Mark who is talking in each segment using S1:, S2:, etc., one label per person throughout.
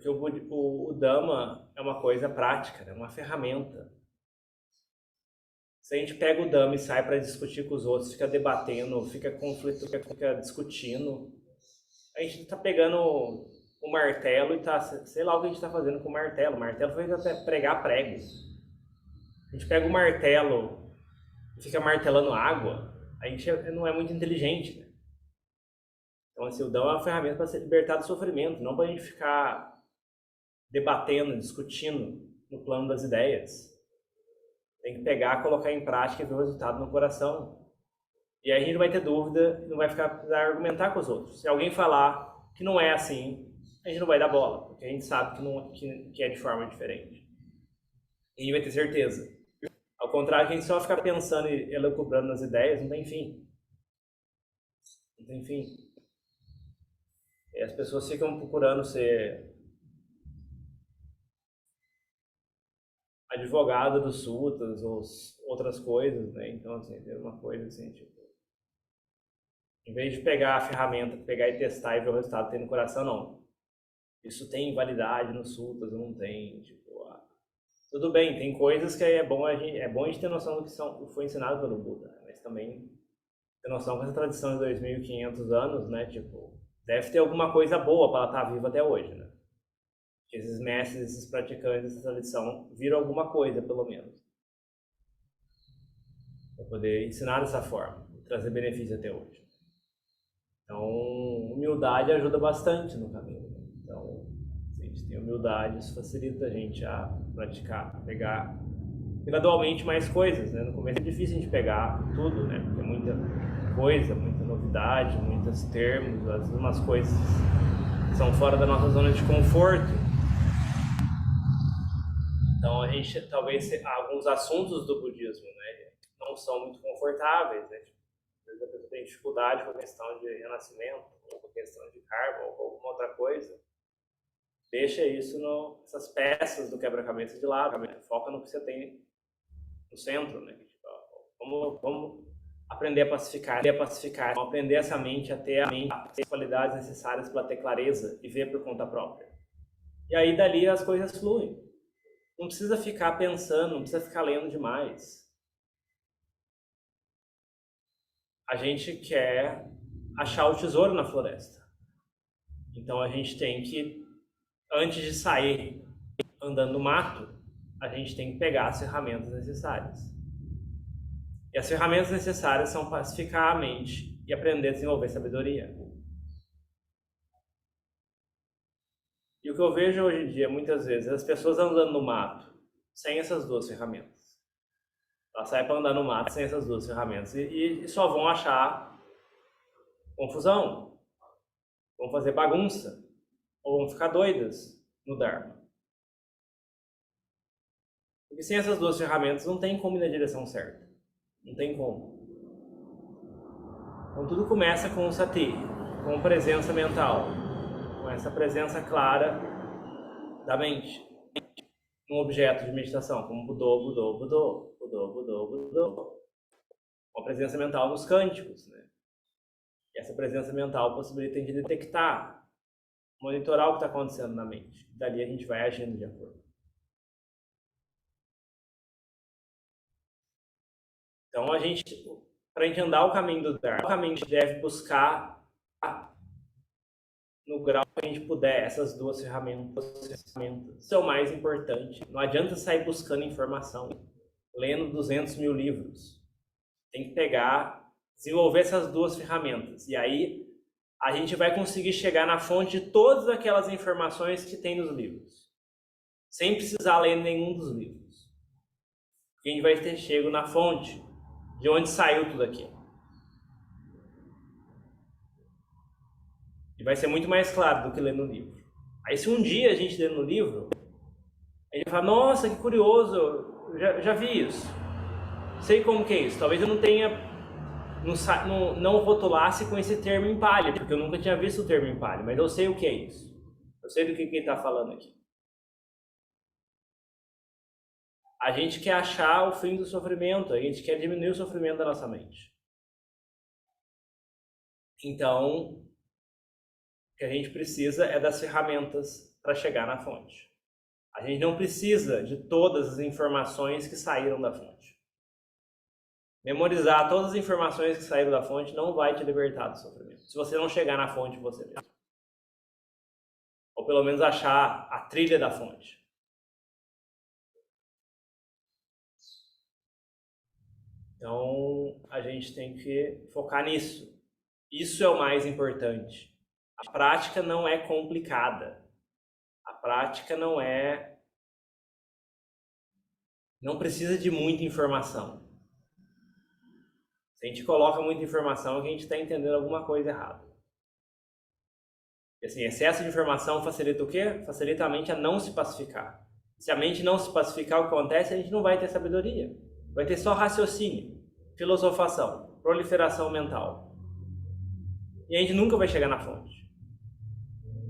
S1: Porque o Dhamma é uma coisa prática, é uma ferramenta. Se a gente pega o Dhamma e sai para discutir com os outros, fica debatendo, fica conflito, fica discutindo, a gente está pegando o martelo e tá, sei lá o que a gente está fazendo com o martelo. O martelo foi até pregar prego. A gente pega o martelo e fica martelando água, a gente não é muito inteligente, né? Então, assim, o Dhamma é uma ferramenta para se libertar do sofrimento, não para a gente ficar debatendo, discutindo no plano das ideias. Tem que pegar, colocar em prática e ver o resultado no coração. E aí a gente não vai ter dúvida, não vai ficar precisar argumentar com os outros. Se alguém falar que não é assim, a gente não vai dar bola, porque a gente sabe que é de forma diferente. E a gente vai ter certeza. Ao contrário, que a gente só ficar pensando e elucubrando nas ideias, não tem fim. Não tem fim. E as pessoas ficam procurando ser advogado dos sutras ou outras coisas, né? Então, assim, é uma coisa assim, tipo, em vez de pegar a ferramenta, pegar e testar e ver o resultado que tem no coração, não. Isso tem validade nos sutras ou não tem, tipo, tudo bem, tem coisas que é bom a gente ter noção do que foi ensinado pelo Buda, né? Mas também ter noção que essa tradição de 2.500 anos, né, tipo, deve ter alguma coisa boa para ela estar viva até hoje, né? Que esses mestres, esses praticantes dessa tradição viram alguma coisa, pelo menos, para poder ensinar dessa forma e trazer benefício até hoje. Então, humildade ajuda bastante no caminho, né? Então, se a gente tem humildade, isso facilita a gente a praticar, a pegar gradualmente mais coisas, né? No começo é difícil a gente pegar tudo, né? Porque é muita coisa, muita novidade, muitos termos, às vezes umas coisas são fora da nossa zona de conforto. Então a gente, talvez, alguns assuntos do budismo, né, não são muito confortáveis, né? Às vezes a pessoa tem dificuldade com a questão de renascimento, ou com a questão de karma, ou alguma outra coisa. Deixa isso essas peças do quebra-cabeça de lado, né? Foca no que você tem no centro, né? Vamos aprender a pacificar, vamos aprender essa mente a ter as qualidades necessárias para ter clareza e ver por conta própria. E aí dali as coisas fluem. Não precisa ficar pensando, não precisa ficar lendo demais. A gente quer achar o tesouro na floresta. Então a gente tem que, antes de sair andando no mato, a gente tem que pegar as ferramentas necessárias. E as ferramentas necessárias são pacificar a mente e aprender a desenvolver sabedoria. E o que eu vejo hoje em dia, muitas vezes, as pessoas andando no mato sem essas duas ferramentas. Elas saem para andar no mato sem essas duas ferramentas e só vão achar confusão, vão fazer bagunça, ou vão ficar doidas no Dharma. Porque sem essas duas ferramentas não tem como ir na direção certa. Não tem como. Então tudo começa com o sati, com presença mental, com essa presença clara da mente, um objeto de meditação, como Budô, Budô, Budô, Budô, Budô, Budô. Uma presença mental nos cânticos, né? E essa presença mental possibilita a gente detectar, monitorar o que está acontecendo na mente. Dali a gente vai agindo de acordo. Então para a gente andar o caminho do Dharma, a gente deve buscar no grau que a gente puder essas duas ferramentas. Isso é o mais importante. Não adianta sair buscando informação, lendo 200 mil livros. Tem que pegar, desenvolver essas duas ferramentas. E aí a gente vai conseguir chegar na fonte de todas aquelas informações que tem nos livros, sem precisar ler nenhum dos livros. Porque a gente vai ter chego na fonte de onde saiu tudo aquilo. E vai ser muito mais claro do que ler no livro. Aí se um dia a gente ler no livro, a gente vai falar, nossa, que curioso, eu já vi isso. Sei como que é isso. Talvez eu não tenha, não rotulasse com esse termo empalha, porque eu nunca tinha visto o termo empalha, mas eu sei o que é isso. Eu sei do que ele está falando aqui. A gente quer achar o fim do sofrimento, a gente quer diminuir o sofrimento da nossa mente. Então, o que a gente precisa é das ferramentas para chegar na fonte. A gente não precisa de todas as informações que saíram da fonte. Memorizar todas as informações que saíram da fonte não vai te libertar do sofrimento, se você não chegar na fonte você mesmo. Ou pelo menos achar a trilha da fonte. Então, a gente tem que focar nisso. Isso é o mais importante. A prática não é complicada. A prática não precisa de muita informação. Se a gente coloca muita informação, é que a gente está entendendo alguma coisa errada. E assim, excesso de informação facilita o quê? Facilita a mente a não se pacificar. Se a mente não se pacificar, o que acontece? A gente não vai ter sabedoria. Vai ter só raciocínio, filosofação, proliferação mental. E a gente nunca vai chegar na fonte.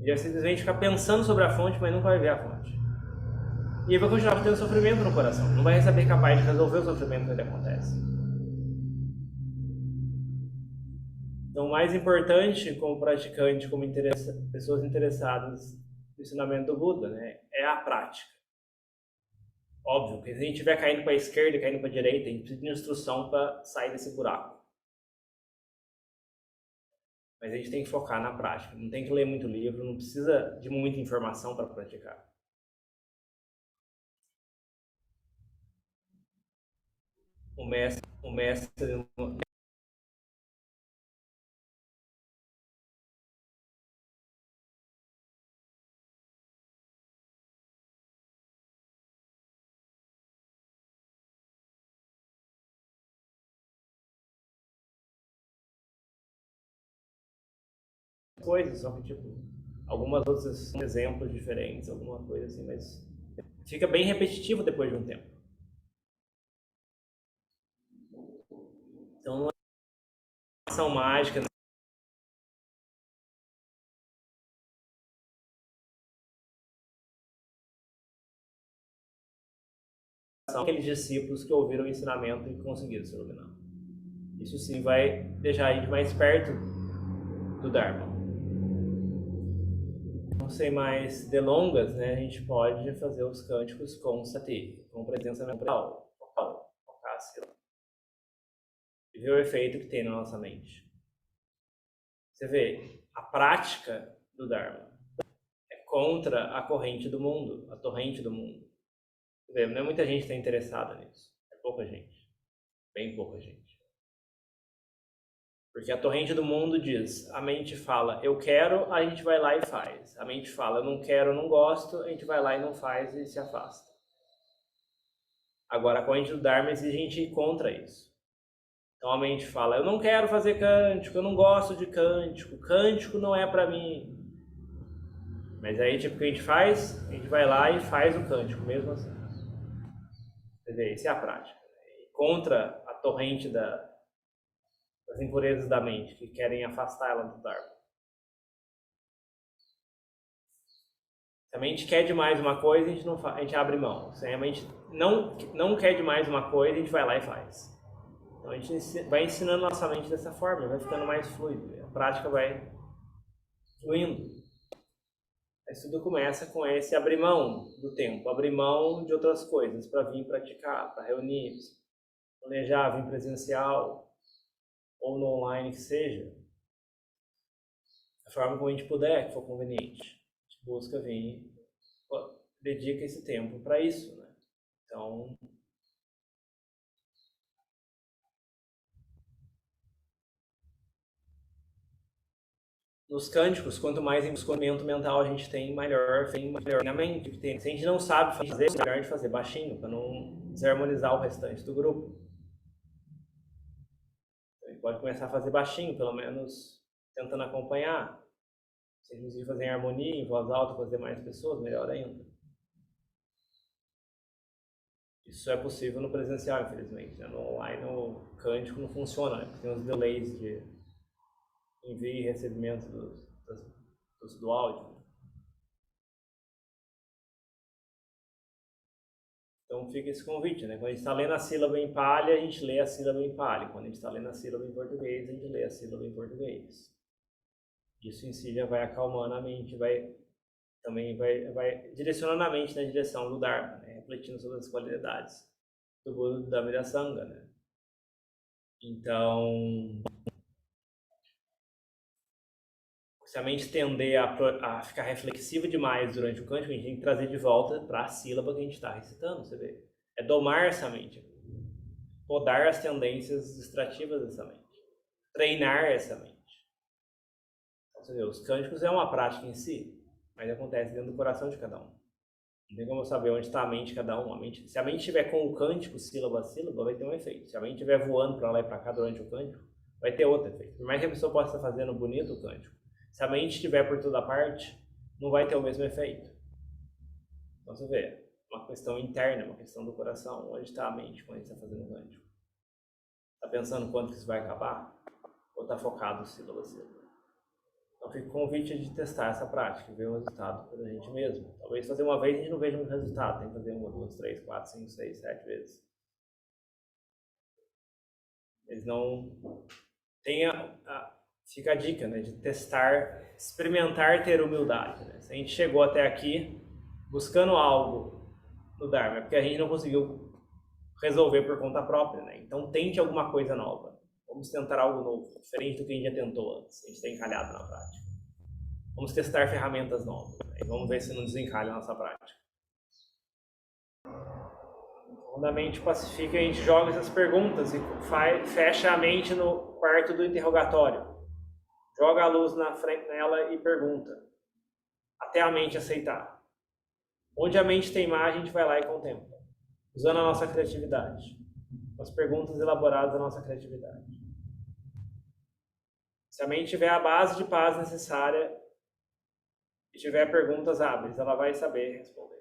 S1: E vai simplesmente ficar pensando sobre a fonte, mas nunca vai ver a fonte. E aí vai continuar tendo sofrimento no coração. Não vai saber capaz de resolver o sofrimento que acontece. Então, o mais importante como praticante, como pessoas interessadas no ensinamento do Buda, né, é a prática. Óbvio que se a gente estiver caindo para a esquerda e caindo para a direita, a gente precisa de instrução para sair desse buraco. Mas a gente tem que focar na prática. Não tem que ler muito livro, não precisa de muita informação para praticar. O mestre coisas, só que tipo, algumas outras são exemplos diferentes, alguma coisa assim, mas fica bem repetitivo depois de um tempo. Então não é uma ação mágica, são aqueles discípulos que ouviram o ensinamento e conseguiram se iluminar. Isso sim vai deixar a gente mais perto do Dharma. Não sei mais delongas, né? A gente pode fazer os cânticos com sati, com presença mental, focar e ver o efeito que tem na nossa mente. Você vê, a prática do Dharma é contra a corrente do mundo, a torrente do mundo. Você vê, não é muita gente que está interessada nisso, é pouca gente, bem pouca gente. Porque a torrente do mundo diz, a mente fala, eu quero, a gente vai lá e faz. A mente fala, eu não quero, eu não gosto, a gente vai lá e não faz e se afasta. Agora, a corrente do Dharma exige a gente ir contra isso. Então a mente fala, eu não quero fazer cântico, eu não gosto de cântico, cântico não é pra mim. Mas aí, tipo, o que a gente faz? A gente vai lá e faz o cântico, mesmo assim. Quer dizer, isso é a prática. Contra a torrente das impurezas da mente, que querem afastar ela do Dharma. Se a mente quer demais uma coisa, a gente abre mão. Se a mente não quer demais uma coisa, a gente vai lá e faz. Então a gente vai ensinando nossa mente dessa forma, vai ficando mais fluido. A prática vai fluindo. Mas tudo começa com esse abrir mão do tempo, abrir mão de outras coisas para vir praticar, para reunir, planejar, vir presencial ou no online que seja. Da forma como a gente puder, que for conveniente. A gente busca vir, dedica esse tempo para isso, né? Então, nos cânticos, quanto mais escoamento mental a gente tem, melhor na mente. Se a gente não sabe fazer, é melhor a gente fazer baixinho, para não desarmonizar o restante do grupo. Então, a gente pode começar a fazer baixinho, pelo menos tentando acompanhar. Se a gente conseguir fazer em harmonia, em voz alta, fazer mais pessoas, melhor ainda. Isso é possível no presencial, infelizmente. Né? No online, o cântico não funciona, né? Porque tem uns delays de envio e recebimento do áudio. Então fica esse convite, né? Quando a gente está lendo a sílaba em palha, a gente lê a sílaba em palha. Quando a gente está lendo a sílaba em português, a gente lê a sílaba em português. Isso em si já vai acalmando a mente, vai também vai direcionando a mente na direção do Dharma, né? Refletindo sobre as qualidades do Buda, do Dhamma e da Sangha, né? Então, se a mente tender a ficar reflexiva demais durante o cântico, a gente tem que trazer de volta para a sílaba que a gente está recitando, você vê? É domar essa mente, podar as tendências distrativas dessa mente, treinar essa mente. Então, você vê, os cânticos é uma prática em si, mas acontece dentro do coração de cada um. Não tem como eu saber onde está a mente de cada um. Se a mente estiver com o cântico, sílaba a sílaba, vai ter um efeito. Se a mente estiver voando para lá e para cá durante o cântico, vai ter outro efeito. Por mais que a pessoa possa estar fazendo bonito o cântico, se a mente estiver por toda parte, não vai ter o mesmo efeito. Então você vê, uma questão interna, uma questão do coração. Onde está a mente quando a gente está fazendo o cântico? Está pensando quando que isso vai acabar? Ou está focado sílaba a sílaba? Então fica o convite de testar essa prática, ver o resultado pela gente mesmo. Talvez fazer uma vez a gente não veja muito resultado, tem que fazer uma, duas, três, quatro, cinco, seis, 7 vezes. Eles não... Fica a dica, né, de testar, experimentar ter humildade. Né? Se a gente chegou até aqui buscando algo no Dharma, é porque a gente não conseguiu resolver por conta própria. Né? Então tente alguma coisa nova. Vamos tentar algo novo, diferente do que a gente já tentou antes. A gente está encalhado na prática. Vamos testar ferramentas novas. Né? E vamos ver se não desencalha a nossa prática. Quando a mente pacifica, a gente joga essas perguntas e fecha a mente no quarto do interrogatório. Joga a luz na frente nela e pergunta. Até a mente aceitar. Onde a mente teimar, a gente vai lá e contempla. Usando a nossa criatividade. As perguntas elaboradas da nossa criatividade. Se a mente tiver a base de paz necessária e tiver perguntas hábeis, ela vai saber responder.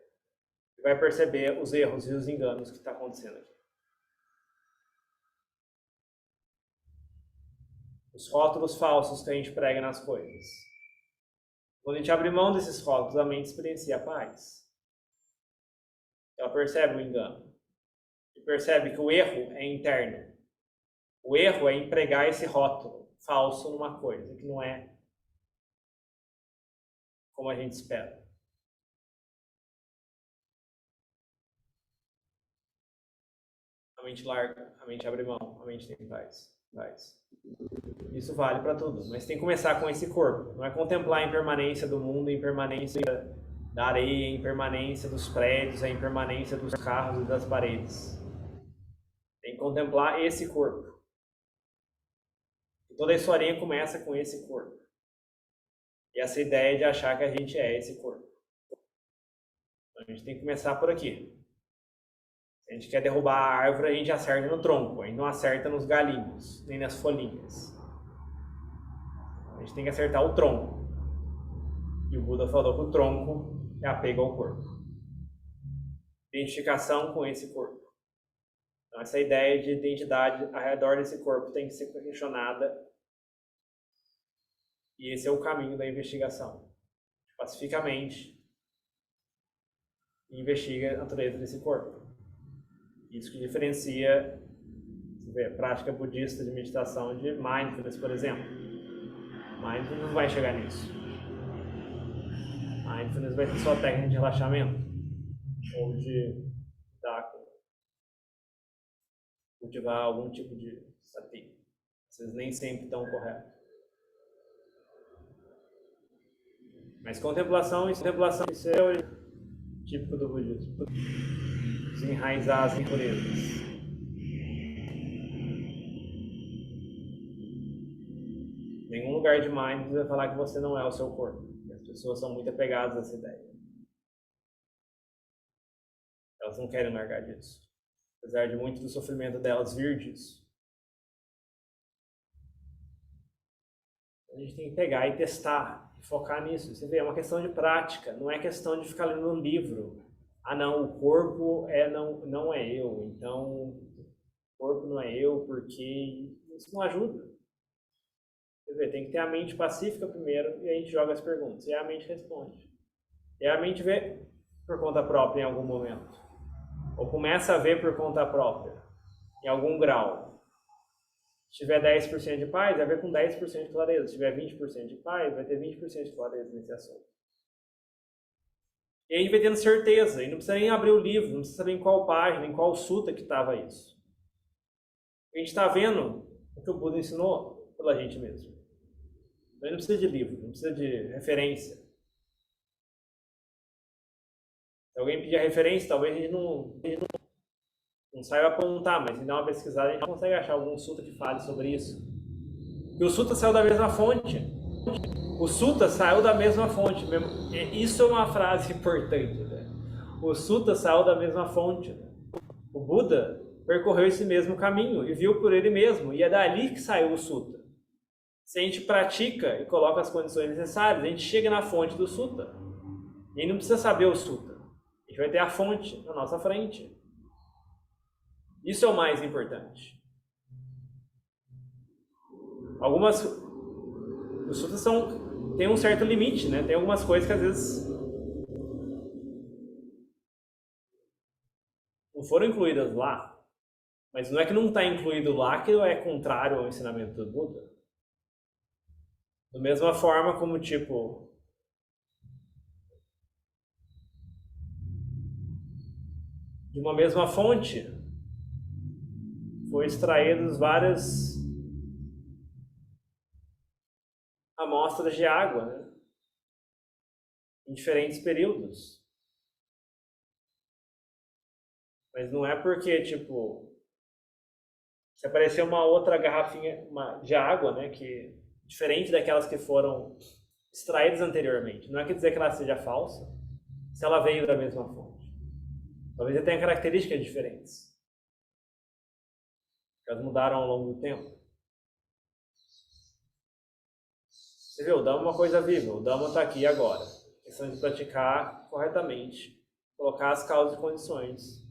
S1: E vai perceber os erros e os enganos que está acontecendo aqui. Os rótulos falsos que a gente prega nas coisas. Quando a gente abre mão desses rótulos, a mente experiencia a paz. Ela percebe o engano. E percebe que o erro é interno. O erro é empregar esse rótulo falso numa coisa que não é como a gente espera. A mente larga, a mente abre mão, a mente tem paz. Isso vale para tudo, mas tem que começar com esse corpo. Não é contemplar a impermanência do mundo, a impermanência da areia, a impermanência dos prédios, a impermanência dos carros e das paredes. Tem que contemplar esse corpo. E toda a historinha começa com esse corpo. E essa ideia de achar que a gente é esse corpo. Então, a gente tem que começar por aqui. Se a gente quer derrubar a árvore, a gente acerta no tronco, a gente não acerta nos galinhos, nem nas folhinhas. A gente tem que acertar o tronco. E o Buda falou que o tronco é apego ao corpo. Identificação com esse corpo. Então, essa ideia de identidade ao redor desse corpo tem que ser questionada. E esse é o caminho da investigação. Pacificamente, investiga a natureza desse corpo. Isso que diferencia a prática budista de meditação de mindfulness, por exemplo. Mindfulness não vai chegar nisso. Mindfulness vai ser só técnica de relaxamento ou de cultivar algum tipo de sati. Vocês nem sempre estão corretos. Mas contemplação, isso é o típico do budismo. Desenraizar as impurezas. Nenhum lugar de mindfulness vai falar que você não é o seu corpo. As pessoas são muito apegadas a essa ideia. Elas não querem largar disso. Apesar de muito do sofrimento delas vir disso. A gente tem que pegar e testar, e focar nisso. Você vê, é uma questão de prática, não é questão de ficar lendo um livro. Ah não, o corpo não é eu, então o corpo não é eu, porque isso não ajuda. Quer dizer, tem que ter a mente pacífica primeiro e a gente joga as perguntas. E a mente responde. E a mente vê por conta própria em algum momento. Ou começa a ver por conta própria, em algum grau. Se tiver 10% de paz, vai ver com 10% de clareza. Se tiver 20% de paz, vai ter 20% de clareza nesse assunto. E aí a gente vai tendo certeza, e não precisa nem abrir o livro, não precisa saber em qual página, em qual sutta que estava isso. A gente está vendo o que o Buda ensinou pela gente mesmo. Então, não precisa de livro, não precisa de referência. Se alguém pedir a referência, talvez a gente não saiba apontar, mas se der uma pesquisada, a gente consegue achar algum sutta que fale sobre isso. E o sutta saiu da mesma fonte. O sutta saiu da mesma fonte. Isso é uma frase importante. Né? O sutta saiu da mesma fonte. Né? O Buda percorreu esse mesmo caminho e viu por ele mesmo. E é dali que saiu o sutta. Se a gente pratica e coloca as condições necessárias, a gente chega na fonte do sutta. E aí não precisa saber o sutta. A gente vai ter a fonte na nossa frente. Isso é o mais importante. Os suttas tem um certo limite, né? Tem algumas coisas que às vezes não foram incluídas lá. Mas não é que não está incluído lá que é contrário ao ensinamento do Buda. Da mesma forma como, tipo, de uma mesma fonte foi extraídas várias amostras de água, né? Em diferentes períodos. Mas não é porque, tipo, se aparecer uma outra garrafinha de água, né, que diferente daquelas que foram extraídas anteriormente, não é quer dizer que ela seja falsa, se ela veio da mesma fonte. Talvez ela tenha características diferentes. Elas mudaram ao longo do tempo. Você viu, o Dhamma é uma coisa viva, o Dhamma está aqui agora. A questão de praticar corretamente, colocar as causas e condições.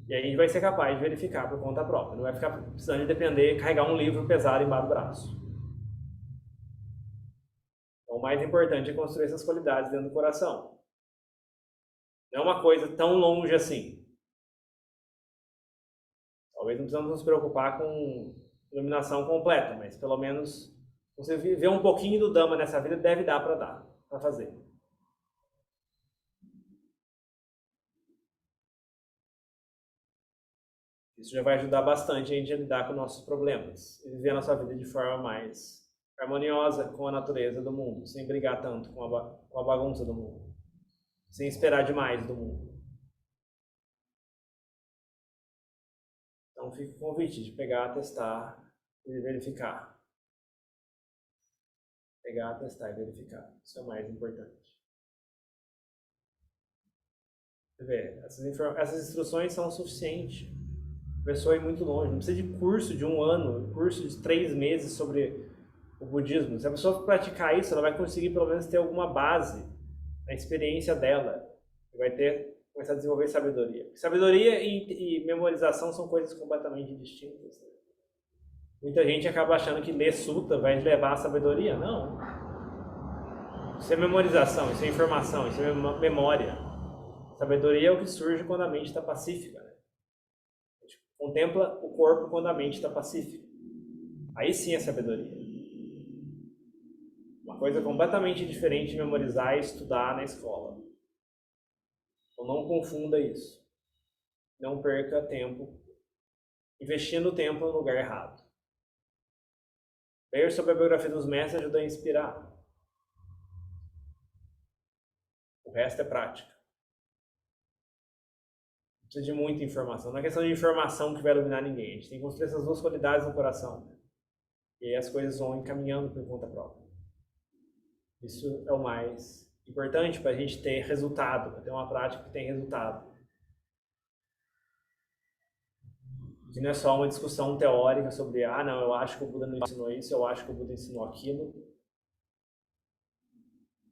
S1: E aí a gente vai ser capaz de verificar por conta própria. Não vai ficar precisando de depender, carregar um livro pesado embaixo do braço. Então, o mais importante é construir essas qualidades dentro do coração. Não é uma coisa tão longe assim. Talvez não precisamos nos preocupar com iluminação completa, mas pelo menos você viver um pouquinho do Dhamma nessa vida deve dar para fazer. Isso já vai ajudar bastante a gente a lidar com nossos problemas e viver a nossa vida de forma mais harmoniosa com a natureza do mundo, sem brigar tanto com a bagunça do mundo, sem esperar demais do mundo. Então fica o convite de pegar, testar e verificar. Pegar, testar e verificar. Isso é o mais importante. Você vê, essas instruções são suficientes. A pessoa ir muito longe, não precisa de curso de 1 ano, curso de 3 meses sobre o budismo. Se a pessoa praticar isso, ela vai conseguir pelo menos ter alguma base na experiência dela. E vai começar a desenvolver sabedoria. Sabedoria e memorização são coisas completamente distintas. Muita gente acaba achando que ler sutta vai levar à sabedoria. Não. Isso é memorização, isso é informação, isso é memória. Sabedoria é o que surge quando a mente está pacífica. Né? A gente contempla o corpo quando a mente está pacífica. Aí sim é sabedoria. Uma coisa completamente diferente de memorizar e estudar na escola. Então não confunda isso. Não perca tempo investindo tempo no lugar errado. Ler sobre a biografia dos mestres ajuda a inspirar. O resto é prática. Não precisa de muita informação. Não é questão de informação que vai iluminar ninguém. A gente tem que construir essas duas qualidades no coração. E aí as coisas vão encaminhando por conta própria. Isso é o mais importante para a gente ter resultado, para ter uma prática que tem resultado. Que não é só uma discussão teórica sobre, não, eu acho que o Buda não ensinou isso, eu acho que o Buda ensinou aquilo.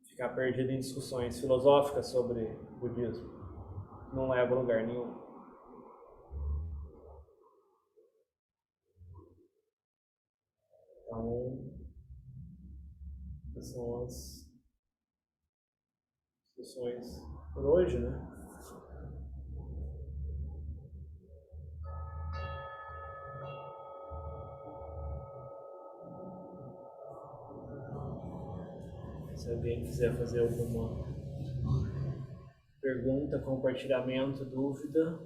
S1: Ficar perdido em discussões filosóficas sobre budismo não leva a lugar nenhum. Então, essas são as discussões por hoje, né? Se alguém quiser fazer alguma pergunta, Pergunta, compartilhamento, dúvida.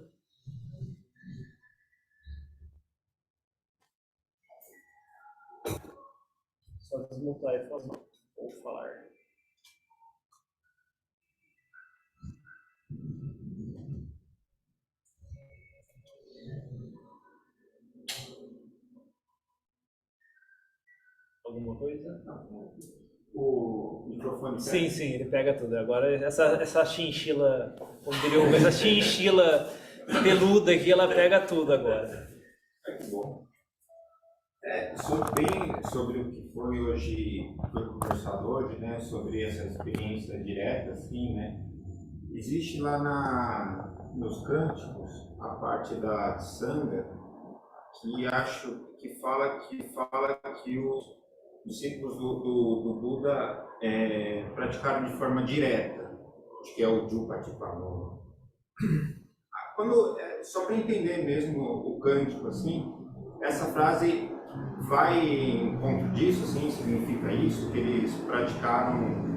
S1: Só desmutar e falar. Vou falar. Alguma coisa?
S2: O microfone pega?
S1: Sim, ele pega tudo. Agora essa chinchila, como diria o essa chinchila peluda aqui, ela pega tudo agora.
S2: Que bom. Sobre o que foi hoje, foi conversado hoje, né, sobre essa experiência direta, assim, né, existe lá nos cânticos a parte da Sangha que fala que os discípulos do Buda praticaram de forma direta, acho que é o Jupatipamona. Só para entender mesmo o cântico, assim, essa frase vai em encontro disso, assim, significa isso, que eles praticaram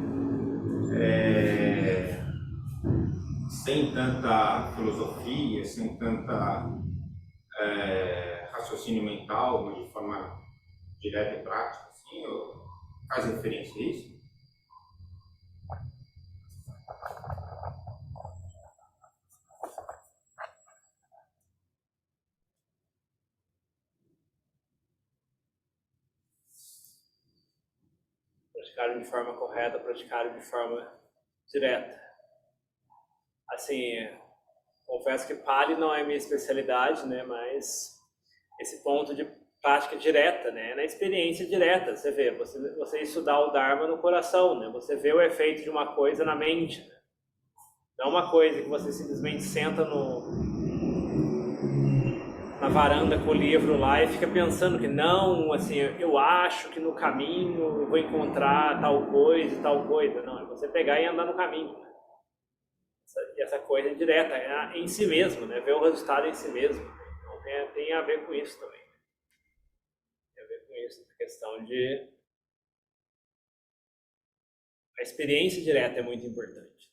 S2: sem tanta filosofia, sem tanta raciocínio mental, mas de forma direta e prática, assim, faz referência a isso?
S1: Praticaram de forma correta, praticaram de forma direta. Assim, confesso que Pali não é minha especialidade, né, mas esse ponto de prática direta, né, na experiência direta, você vê, você estudar o Dharma no coração, né, você vê o efeito de uma coisa na mente, né? Não é uma coisa que você simplesmente senta na varanda com o livro lá e fica pensando que não, assim, eu acho que no caminho eu vou encontrar tal coisa e tal coisa. Não, é você pegar e andar no caminho. Né? Essa coisa é direta, é em si mesmo, né? Ver o resultado em si mesmo. Então tem a ver com isso também. Tem a ver com isso, a questão de... A experiência direta é muito importante.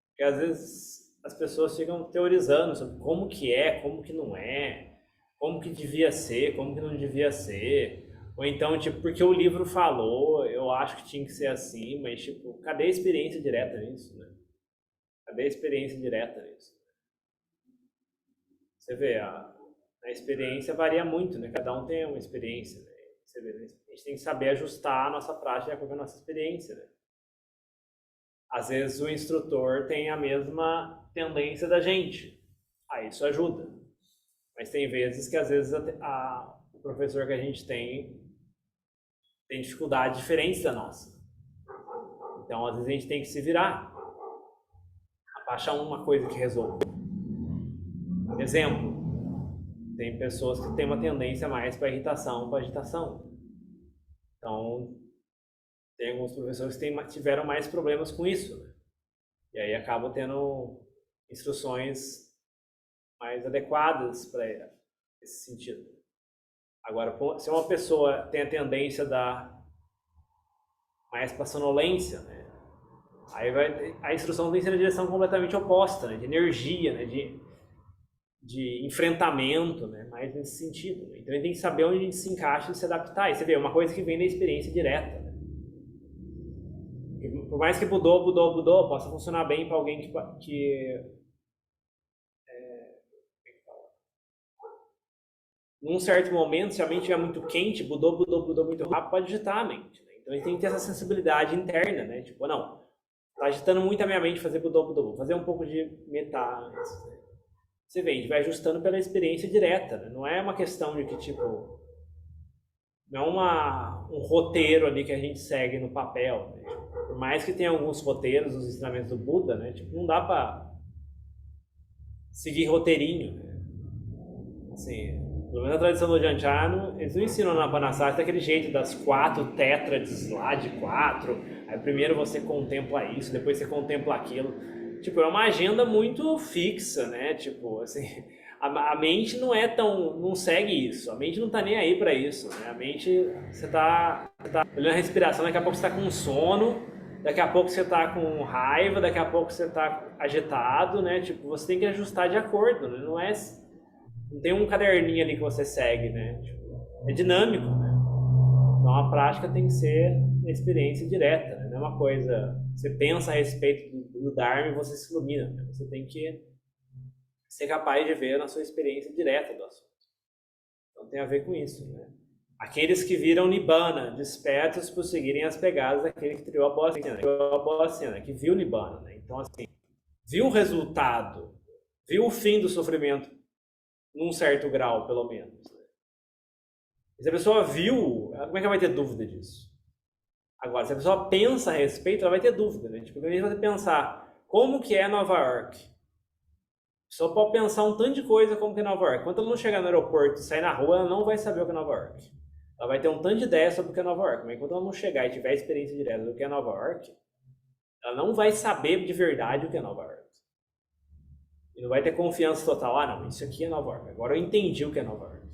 S1: Porque às vezes as pessoas ficam teorizando sobre como que é, como que não é, como que devia ser, como que não devia ser. Ou então, tipo, porque o livro falou, eu acho que tinha que ser assim, mas, tipo, cadê a experiência direta nisso, né? Cadê a experiência direta nisso? Você vê, a experiência varia muito, né? Cada um tem uma experiência, né? Você vê, né? A gente tem que saber ajustar a nossa prática de acordo com a nossa experiência, né? Às vezes o instrutor tem a mesma tendência da gente. Aí isso ajuda. Mas tem vezes que às vezes o professor que a gente tem dificuldade diferente da nossa. Então às vezes a gente tem que se virar. Achar uma coisa que resolva. Exemplo, tem pessoas que têm uma tendência mais para irritação, para agitação. Então, tem alguns professores que tiveram mais problemas com isso. Né? E aí acabam tendo instruções mais adequadas para esse sentido. Agora, se uma pessoa tem a tendência mais para sonolência, né? Aí a instrução tem que ser na direção completamente oposta, né? De energia, né? De enfrentamento, né? Mais nesse sentido. Né? Então a gente tem que saber onde a gente se encaixa e se adaptar. E você vê, uma coisa que vem da experiência direta. Né? Por mais que Budô possa funcionar bem para alguém num certo momento, se a mente estiver muito quente, Budô muito rápido, pode agitar a mente. Né? Então a gente tem que ter essa sensibilidade interna, né? Tipo, não, tá agitando muito a minha mente fazer Budô, vou fazer um pouco de metá antes. Né? Você vê, a gente vai ajustando pela experiência direta, né? Não é uma questão de que, tipo, não é um roteiro ali que a gente segue no papel. Né? Por mais que tenha alguns roteiros nos ensinamentos do Buda, né? Tipo, não dá pra seguir roteirinho. Né? Assim, pelo menos na tradição do Janchano, eles não ensinam na Panasati daquele jeito, das 4 tétrades lá, de 4. Aí primeiro você contempla isso, depois você contempla aquilo. Tipo, é uma agenda muito fixa, né? Tipo, assim, a mente não segue isso. A mente não tá nem aí pra isso, né? A mente, você tá olhando a respiração, daqui a pouco você tá com sono, daqui a pouco você tá com raiva, daqui a pouco você tá agitado, né? Tipo, você tem que ajustar de acordo, né? Não tem um caderninho ali que você segue, né? Tipo, é dinâmico, né? Então a prática tem que ser uma experiência direta, né? Não é uma coisa, você pensa a respeito do Dharma e você se ilumina, né? Você tem que ser capaz de ver na sua experiência direta do assunto. Então tem a ver com isso, né? Aqueles que viram Nibbana, despertos por seguirem as pegadas daquele que criou a boa cena, que viu Nibbana, né? Então, assim, viu o resultado, viu o fim do sofrimento num certo grau, pelo menos. Né? Se a pessoa viu, como é que ela vai ter dúvida disso? Agora, se a pessoa pensa a respeito, ela vai ter dúvida, né? Tipo, quando você pensar como que é Nova York, a pessoa pode pensar um tanto de coisa como que é Nova York. Quando ela não chegar no aeroporto e sair na rua, ela não vai saber o que é Nova York. Ela vai ter um tanto de ideia sobre o que é Nova York, mas quando ela não chegar e tiver a experiência direta do que é Nova York, ela não vai saber de verdade o que é Nova York. E não vai ter confiança total. Ah, não, isso aqui é Nova York. Agora eu entendi o que é Nova York.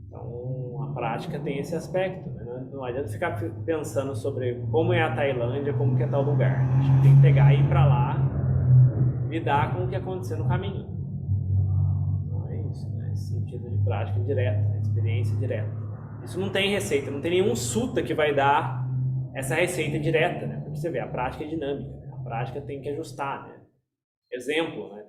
S1: Então, a prática tem esse aspecto. Né? Não adianta ficar pensando sobre como é a Tailândia, como que é tal lugar. A gente tem que pegar e ir para lá, lidar com o que aconteceu no caminho. Então, é isso, né? Esse sentido de prática direta, né? Experiência direta. Isso não tem receita, não tem nenhum sutta que vai dar essa receita direta, né? Porque você vê, a prática é dinâmica, né? A prática tem que ajustar, né? Exemplo, né?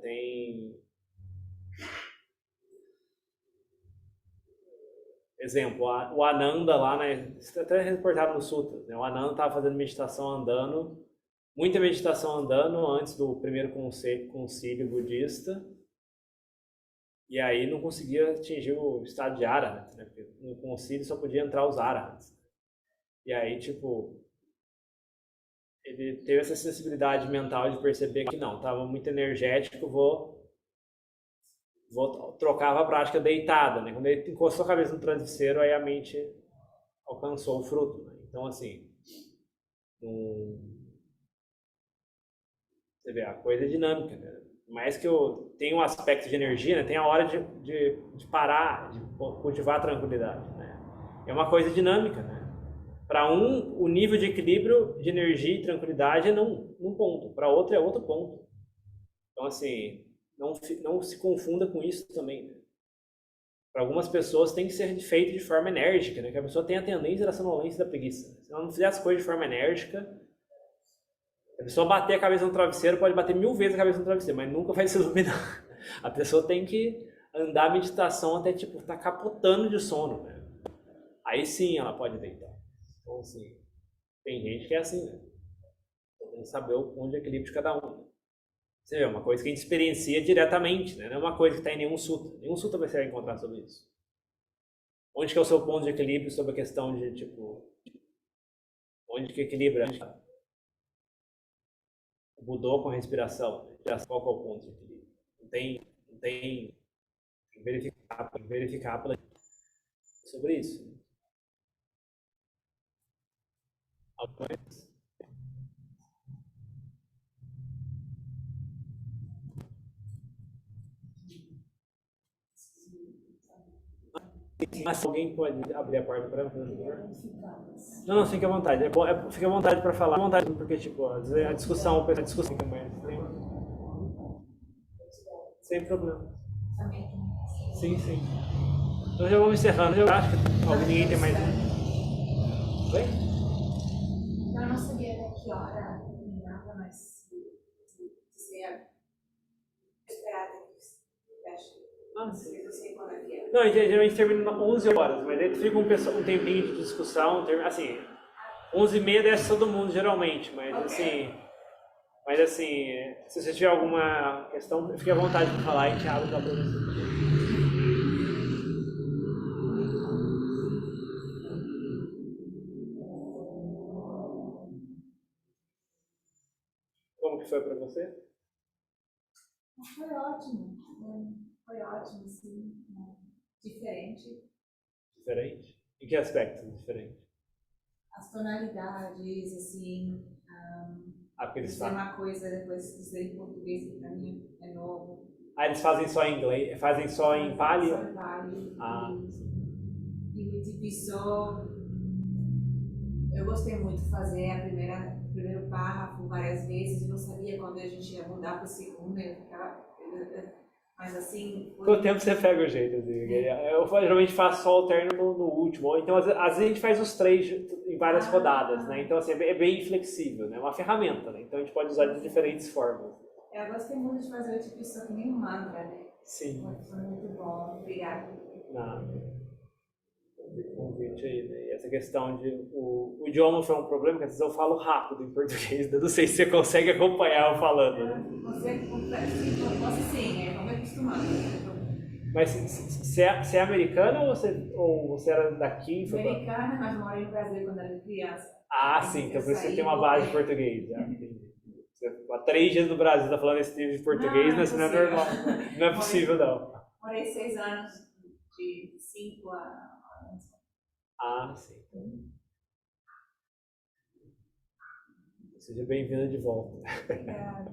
S1: Exemplo, o Ananda lá, né? Isso até reportado no Sutras, né? O Ananda estava fazendo meditação andando, muita meditação andando antes do primeiro concílio budista, e aí não conseguia atingir o estado de Arahant, né? Porque no concílio só podia entrar os Arahants. E aí, tipo, ele teve essa sensibilidade mental de perceber que não, estava muito energético, vou trocava a prática deitada, né? Quando ele encostou a cabeça no travesseiro, aí a mente alcançou o fruto, né? Então, assim, você vê, a coisa é dinâmica, né? Mais que tem um aspecto de energia, né? Tem a hora de parar, de cultivar a tranquilidade, né? É uma coisa dinâmica, né? Para o nível de equilíbrio de energia e tranquilidade é num ponto, para outro é outro ponto. Então, assim, não se confunda com isso também, né? Para algumas pessoas tem que ser feito de forma enérgica, né? Que a pessoa tem a tendência da sonolência e da preguiça. Se ela não fizer as coisas de forma enérgica, a pessoa bater a cabeça no travesseiro, pode bater 1000 vezes a cabeça no travesseiro, mas nunca vai se iluminar. A pessoa tem que andar a meditação até, tipo, tá capotando de sono, né? Aí sim ela pode deitar. Então, assim, tem gente que é assim, né? Tem que saber o ponto de equilíbrio de cada um. Você vê, é uma coisa que a gente experiencia diretamente, né? Não é uma coisa que está em nenhum sutra. Nenhum sutra você vai encontrar sobre isso. Onde que é o seu ponto de equilíbrio sobre a questão de, tipo, onde que equilibra o Budô com a respiração? Né? Qual que é o ponto de equilíbrio? Não tem verificar sobre isso. Mas alguém pode abrir a porta para não, fique à vontade. Fique à vontade para falar. À vontade, porque, tipo, às vezes a discussão fica mais. Sem problema. Sim. Então já vamos encerrando. Eu acho que ninguém tem mais. Oi?
S3: Eu não sabia até que hora terminava, mas dizia esperar até que
S1: Sim.
S3: eu sei quando é que é.
S1: Não, geralmente termina 11 horas, mas aí fica um tempinho de discussão, assim, 11h30 desce todo mundo geralmente, mas assim, se você tiver alguma questão, fique à vontade de falar e a gente abre para você. Como que foi para você?
S3: Foi ótimo, sim. Diferente.
S1: Diferente? Em que aspecto diferente?
S3: As tonalidades, assim.
S1: Porque eles
S3: dizer uma coisa, depois dizer em português, que para mim é novo.
S1: Eles fazem só em inglês? Fazem só em Pali?
S3: Só em Pali.
S1: Ah.
S3: E tipo, Eu gostei muito de fazer o primeiro párrafo várias vezes, eu não sabia quando a gente ia mudar para o segundo, eu ficava... Mas assim...
S1: Com o tempo você pega o jeito, assim. Eu geralmente faço só alterno no último, ou então às vezes a gente faz os três em várias rodadas, né? Então assim, é bem flexível, né? É uma ferramenta, né? Então a gente pode usar de diferentes formas.
S3: Eu gostei muito de fazer o tipo isso que nem um mantra, né?
S1: Sim.
S3: Foi muito bom, obrigada.
S1: Nada. Convite aí, né? E essa questão de o idioma foi um problema, porque às vezes eu falo rápido em português, eu não sei se você consegue acompanhar eu falando, né?
S3: Você sim, vamos acostumar.
S1: Mas você é americana ou você era daqui?
S3: Americana, mas morei no Brasil quando era criança.
S1: Ah, sim, então por isso você tem uma base de português. Você há 3 dias no Brasil tá falando esse nível de português, mas isso não é normal. Não é possível, não.
S3: Morei 6 anos, de 5 a...
S1: Ah, sim. Seja bem-vinda de volta.
S3: Obrigada.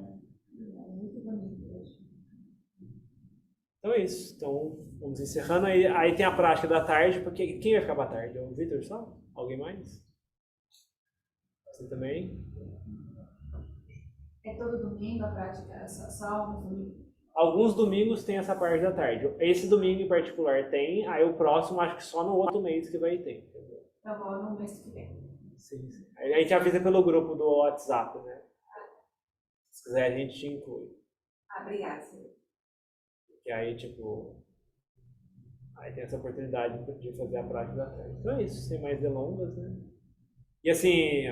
S3: Muito bonito hoje.
S1: Então é isso. Então, vamos encerrando. Aí tem a prática da tarde, porque quem vai ficar pra tarde? É o Vitor só? Alguém mais? Você também?
S3: É todo domingo a prática? Só um domingo?
S1: Alguns domingos tem essa parte da tarde. Esse domingo em particular tem, aí o próximo acho que só no outro mês que vai ter.
S3: Tá bom, no mês que vem.
S1: Sim. A gente avisa pelo grupo do WhatsApp, né? Se quiser a gente te inclui.
S3: Obrigada, senhor.
S1: E aí, tipo, aí tem essa oportunidade de fazer a prática da tarde. Então é isso, sem mais delongas, né? E assim,